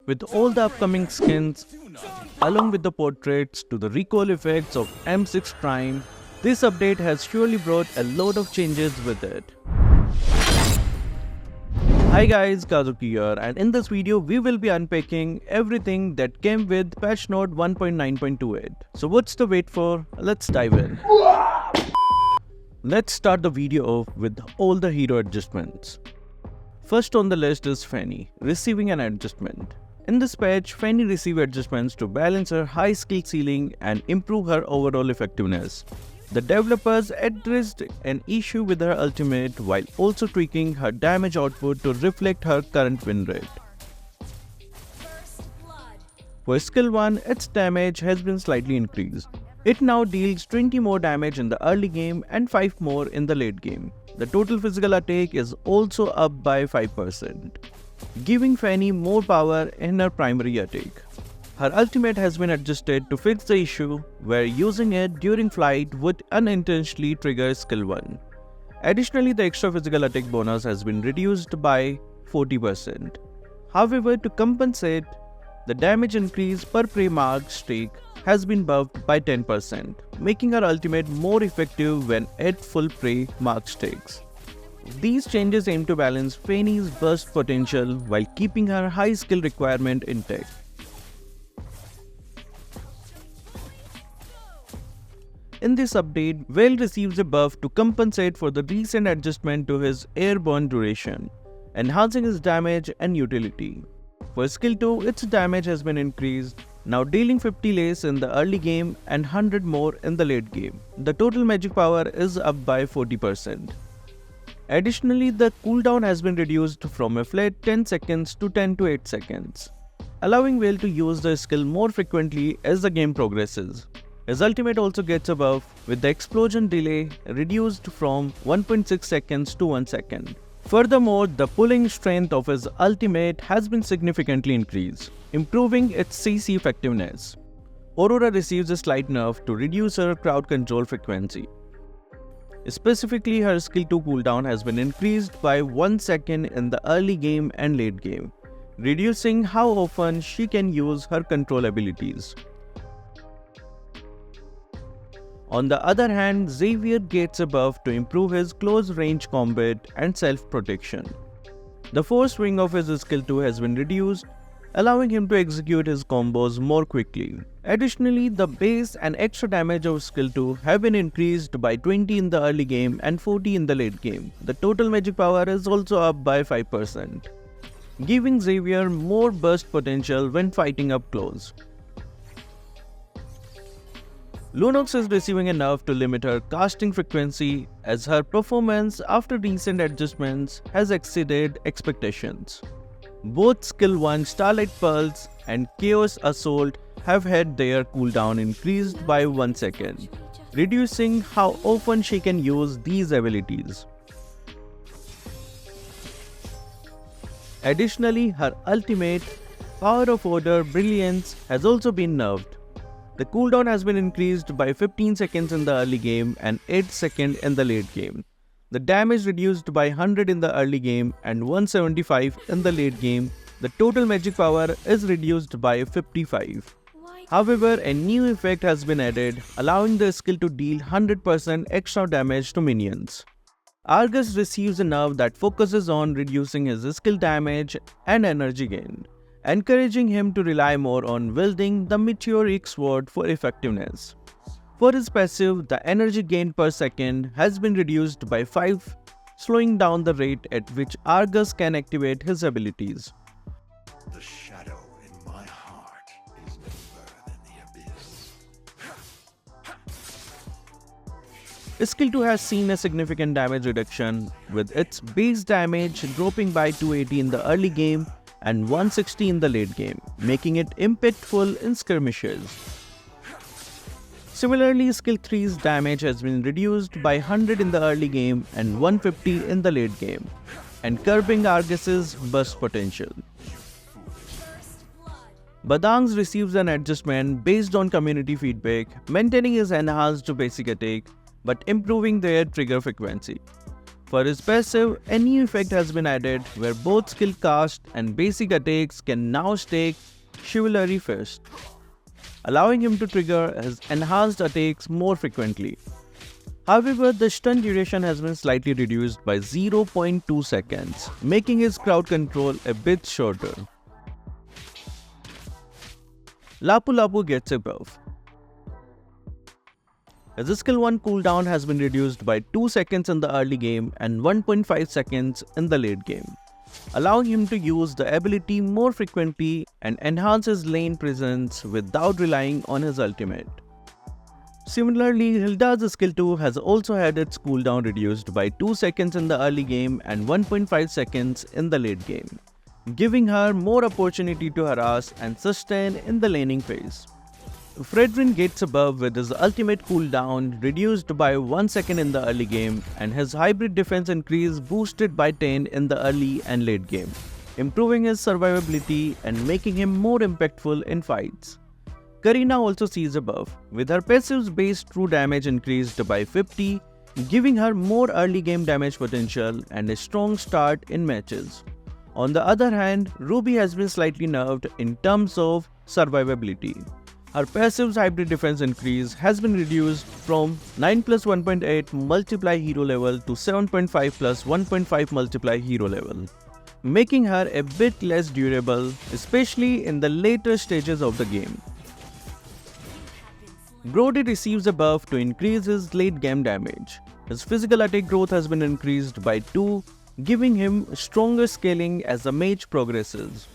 With all the upcoming skins, along with the portraits to the recoil effects of M6 Prime, this update has surely brought a lot of changes with it. Hi guys, Kazuki here, and in this video we will be unpacking everything that came with patch note 1.9.28. So what's the wait for? Let's dive in. Let's start the video off with all the hero adjustments. First on the list is Fanny, receiving an adjustment. In this patch, Fanny received adjustments to balance her high skill ceiling and improve her overall effectiveness. The developers addressed an issue with her ultimate while also tweaking her damage output to reflect her current win rate. For skill 1, its damage has been slightly increased. It now deals 20 more damage in the early game and 5 more in the late game. The total physical attack is also up by 5%, giving Fanny more power in her primary attack. Her ultimate has been adjusted to fix the issue where using it during flight would unintentionally trigger skill 1. Additionally, the extra physical attack bonus has been reduced by 40%. However, to compensate, the damage increase per prey mark streak has been buffed by 10%, making her ultimate more effective when at full prey mark stakes. These changes aim to balance Fanny's burst potential while keeping her high skill requirement intact. In this update, Vale receives a buff to compensate for the recent adjustment to his airborne duration, enhancing his damage and utility. For skill 2, its damage has been increased, now dealing 50 less in the early game and 100 more in the late game. The total magic power is up by 40%. Additionally, the cooldown has been reduced from a flat 10 seconds to 10 to 8 seconds, allowing Vale to use the skill more frequently as the game progresses. His ultimate also gets a buff, with the explosion delay reduced from 1.6 seconds to 1 second. Furthermore, the pulling strength of his ultimate has been significantly increased, improving its CC effectiveness. Aurora receives a slight nerf to reduce her crowd control frequency. Specifically, her skill 2 cooldown has been increased by 1 second in the early game and late game, reducing how often she can use her control abilities. On the other hand, Xavier gets a buff to improve his close range combat and self-protection. The force wing of his skill 2 has been reduced, allowing him to execute his combos more quickly. Additionally, the base and extra damage of skill 2 have been increased by 20 in the early game and 40 in the late game. The total magic power is also up by 5%, giving Xavier more burst potential when fighting up close. Lunox is receiving a nerf to limit her casting frequency as her performance after recent adjustments has exceeded expectations. Both skill 1 Starlight Pulse and Chaos Assault have had their cooldown increased by 1 second, reducing how often she can use these abilities. Additionally, her ultimate, Power of Order Brilliance, has also been nerfed. The cooldown has been increased by 15 seconds in the early game and 8 seconds in the late game. The damage reduced by 100 in the early game and 175 in the late game. The total magic power is reduced by 55. However, a new effect has been added, allowing the skill to deal 100% extra damage to minions. Argus receives a nerf that focuses on reducing his skill damage and energy gain, encouraging him to rely more on wielding the meteoric sword for effectiveness. For his passive, the energy gain per second has been reduced by 5, slowing down the rate at which Argus can activate his abilities. The shadow in my heart is deeper than the abyss. Skill 2 has seen a significant damage reduction, with its base damage dropping by 280 in the early game and 160 in the late game, making it impactful in skirmishes. Similarly, skill 3's damage has been reduced by 100 in the early game and 150 in the late game, and curbing Argus's burst potential. Badangs receives an adjustment based on community feedback, maintaining his enhanced basic attack but improving their trigger frequency. For his passive, a new effect has been added where both skill cast and basic attacks can now stake Chivalry Fist, allowing him to trigger his enhanced attacks more frequently. However, the stun duration has been slightly reduced by 0.2 seconds, making his crowd control a bit shorter. Lapu Lapu gets a buff. His skill 1 cooldown has been reduced by 2 seconds in the early game and 1.5 seconds in the late game, allowing him to use the ability more frequently and enhance his lane presence without relying on his ultimate. Similarly, Hilda's skill 2 has also had its cooldown reduced by 2 seconds in the early game and 1.5 seconds in the late game, giving her more opportunity to harass and sustain in the laning phase. Fredrin gets a buff with his ultimate cooldown reduced by 1 second in the early game and his hybrid defense increase boosted by 10 in the early and late game, improving his survivability and making him more impactful in fights. Karina also sees a buff, with her passive's base true damage increased by 50, giving her more early game damage potential and a strong start in matches. On the other hand, Ruby has been slightly nerfed in terms of survivability. Her passive's hybrid defense increase has been reduced from 9 plus 1.8 multiply hero level to 7.5 plus 1.5 multiply hero level, making her a bit less durable, especially in the later stages of the game. Brody receives a buff to increase his late game damage. His physical attack growth has been increased by 2, giving him stronger scaling as the mage progresses.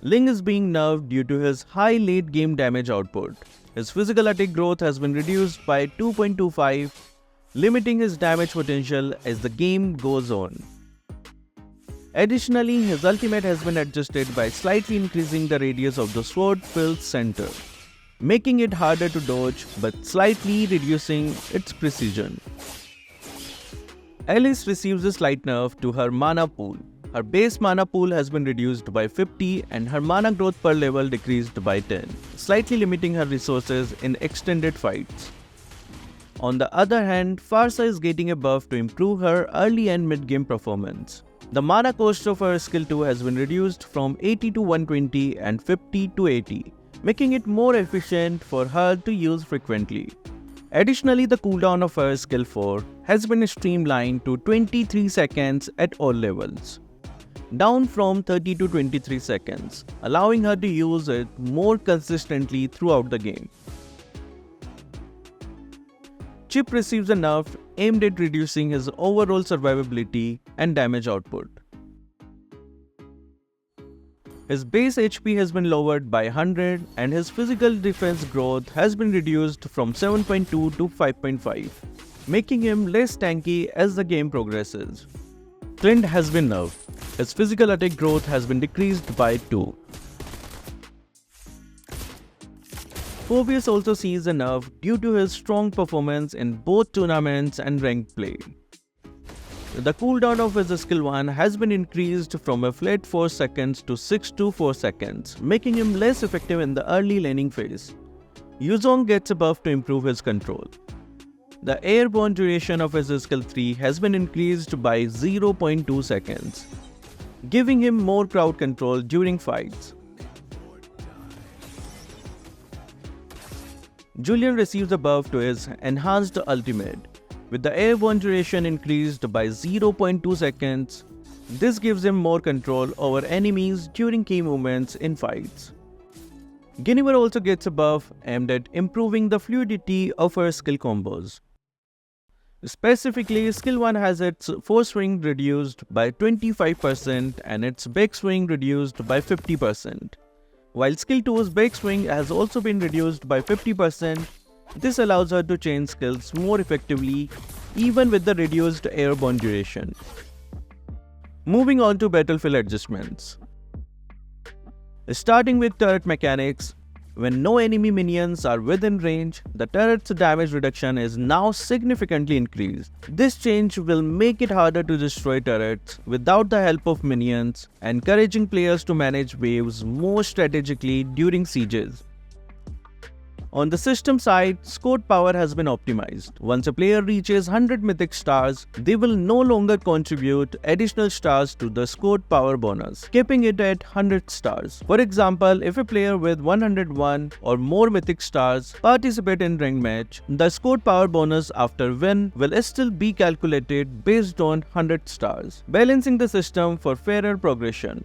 Ling is being nerfed due to his high late game damage output. His physical attack growth has been reduced by 2.25, limiting his damage potential as the game goes on. Additionally, his ultimate has been adjusted by slightly increasing the radius of the sword-filled center, making it harder to dodge but slightly reducing its precision. Alice receives a slight nerf to her mana pool. Her base mana pool has been reduced by 50 and her mana growth per level decreased by 10, slightly limiting her resources in extended fights. On the other hand, Farsa is getting a buff to improve her early and mid-game performance. The mana cost of her skill 2 has been reduced from 80 to 120 and 50 to 80, making it more efficient for her to use frequently. Additionally, the cooldown of her skill 4 has been streamlined to 23 seconds at all levels, down from 30 to 23 seconds, allowing her to use it more consistently throughout the game. Chip receives a nerf aimed at reducing his overall survivability and damage output. His base HP has been lowered by 100 and his physical defense growth has been reduced from 7.2 to 5.5, making him less tanky as the game progresses. Clint has been nerfed. His physical attack growth has been decreased by 2. Phoebus also sees a nerf due to his strong performance in both tournaments and ranked play. The cooldown of his skill 1 has been increased from a flat 4 seconds to 6 to 4 seconds, making him less effective in the early laning phase. Yuzong gets a buff to improve his control. The airborne duration of his skill 3 has been increased by 0.2 seconds, giving him more crowd control during fights. Julian receives a buff to his enhanced ultimate, with the airborne duration increased by 0.2 seconds. This gives him more control over enemies during key moments in fights. Guinevere also gets a buff aimed at improving the fluidity of her skill combos. Specifically, skill 1 has its force swing reduced by 25% and its back swing reduced by 50%. While skill 2's back swing has also been reduced by 50%, this allows her to chain skills more effectively even with the reduced airborne duration. Moving on to battlefield adjustments. Starting with turret mechanics, when no enemy minions are within range, the turret's damage reduction is now significantly increased. This change will make it harder to destroy turrets without the help of minions, encouraging players to manage waves more strategically during sieges. On the system side, scored power has been optimized. Once a player reaches 100 mythic stars, they will no longer contribute additional stars to the scored power bonus, keeping it at 100 stars. For example, if a player with 101 or more mythic stars participate in ranked match, the scored power bonus after win will still be calculated based on 100 stars, balancing the system for fairer progression.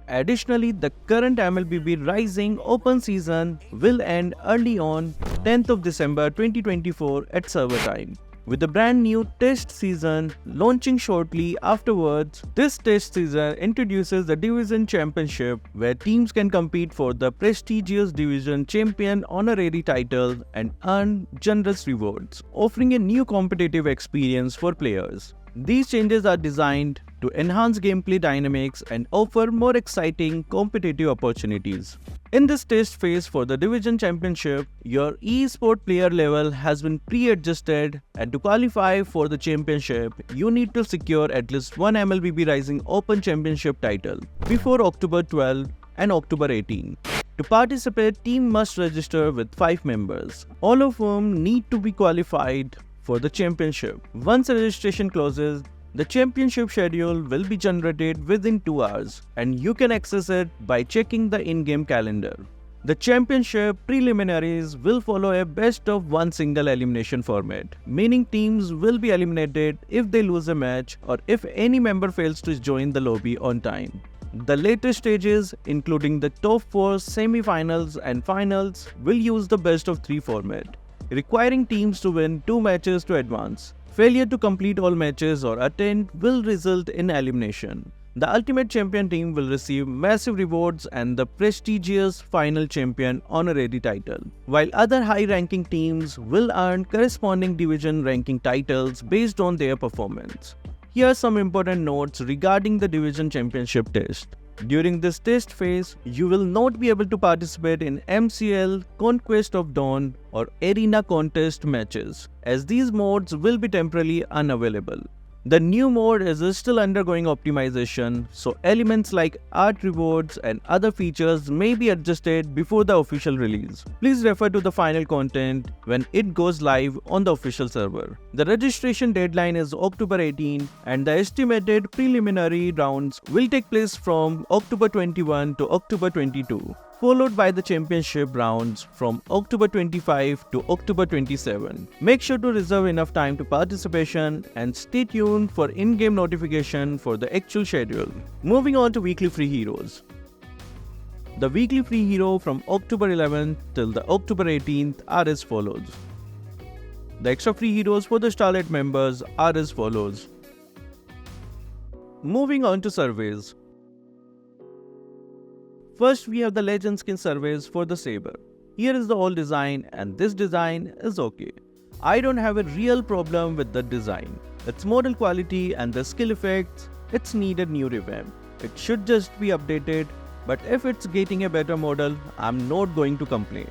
Additionally, the current mlbb Rising Open season will end early on 10th of December 2024 at server time, with the brand new test season launching shortly afterwards. This test season introduces the Division Championship, where teams can compete for the prestigious Division Champion honorary title and earn generous rewards, offering a new competitive experience for players. These changes are designed to enhance gameplay dynamics and offer more exciting competitive opportunities. In this test phase for the Division Championship, your eSport player level has been pre-adjusted, and to qualify for the championship, you need to secure at least one mlbb Rising Open Championship title before October 12 and October 18. To participate, team must register with 5 members, all of whom need to be qualified for the championship. Once registration closes, the championship schedule will be generated within 2 hours, and you can access it by checking the in-game calendar. The championship preliminaries will follow a best-of-1 single elimination format, meaning teams will be eliminated if they lose a match or if any member fails to join the lobby on time. The later stages, including the top 4 semi-finals and finals, will use the best-of-3 format, requiring teams to win 2 matches to advance. Failure to complete all matches or attend will result in elimination. The Ultimate Champion team will receive massive rewards and the prestigious Final Champion honorary title, while other high-ranking teams will earn corresponding division ranking titles based on their performance. Here are some important notes regarding the Division Championship test. During this test phase, you will not be able to participate in MCL, Conquest of Dawn or Arena Contest matches, as these modes will be temporarily unavailable. The new mode is still undergoing optimization, so elements like art rewards and other features may be adjusted before the official release. Please refer to the final content when it goes live on the official server. The registration deadline is October 18, and the estimated preliminary rounds will take place from October 21 to October 22. Followed by the championship rounds from October 25 to October 27. Make sure to reserve enough time to participation and stay tuned for in-game notification for the actual schedule. Moving on to weekly free heroes. The weekly free hero from October 11th till the October 18th are as follows. The extra free heroes for the Starlight members are as follows. Moving on to surveys. First, we have the legend skin surveys for the Saber. Here is the old design, and this design is okay. I don't have a real problem with the design. Its model quality and the skill effects, it's needed new revamp. It should just be updated, but if it's getting a better model, I'm not going to complain.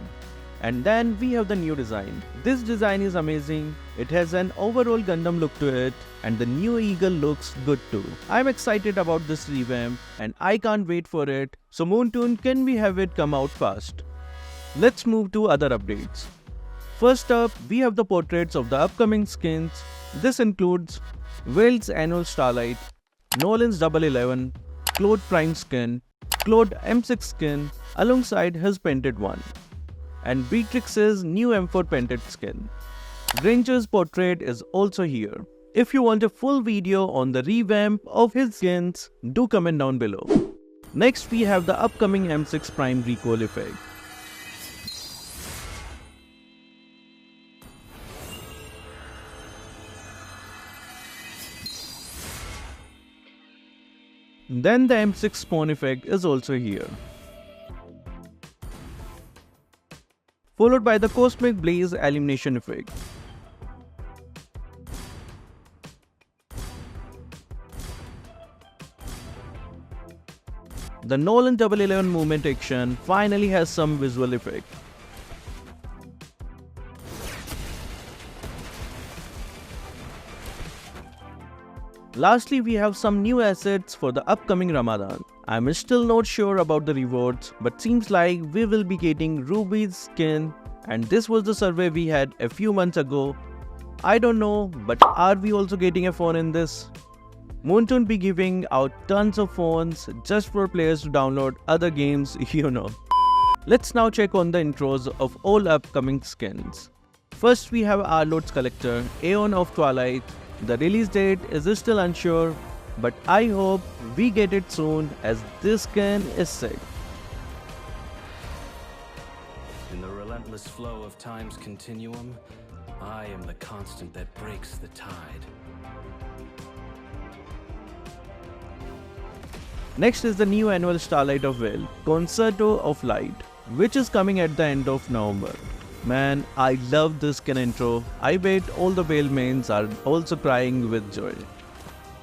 And then we have the new design. This design is amazing. It has an overall Gundam look to it, and the new eagle looks good too. I'm excited about this revamp and I can't wait for it. So Moontoon, can we have it come out fast? Let's move to other updates. First up, we have the portraits of the upcoming skins. This includes Whale's Annual Starlight, Nolan's Double 11, Claude Prime skin, Claude M6 skin alongside his painted one, and Beatrix's new M4 painted skin. Granger's portrait is also here. If you want a full video on the revamp of his skins, do comment down below. Next, we have the upcoming M6 Prime recoil effect. Then the M6 spawn effect is also here, followed by the Cosmic Blaze elimination effect. The Nolan Double 11 movement action finally has some visual effect. Lastly, we have some new assets for the upcoming Ramadan. I'm still not sure about the rewards, but seems like we will be getting Ruby's skin, And this was the survey we had a few months ago. I don't know, but are we also getting a phone in this? Moontoon be giving out tons of phones just for players to download other games, you know. Let's now check on the intros of all upcoming skins. First we have Arlott's collector, Aeon of Twilight. The release date is still unsure, but I hope we get it soon as this skin is sick. In the relentless flow of time's continuum, I am the constant that breaks the tide. Next is the new annual Starlight of Will, Concerto of Light, which is coming at the end of November. Man, I love this skin intro. I bet all the Whale mains are also crying with joy.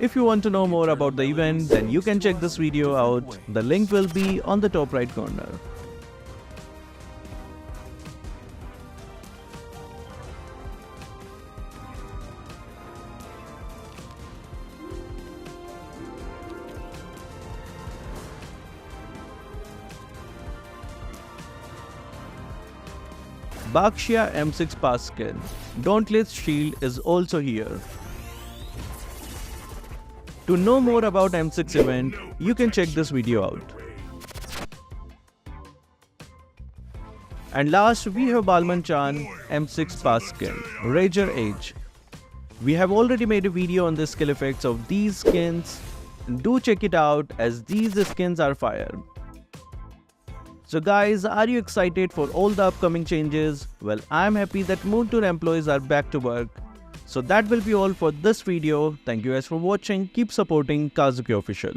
If you want to know more about the event, then you can check this video out. The link will be on the top right corner. Bakshia M6 Pass skin, Dauntless Shield is also here. To know more about M6 event, you can check this video out. And last we have Balman Chan M6 Pass skin, Rager Age. We have already made a video on the skill effects of these skins. Do check it out as these skins are fire. So guys, are you excited for all the upcoming changes? Well, I'm happy that Moontoon employees are back to work. So that will be all for this video. Thank you guys for watching. Keep supporting Kazuki Official.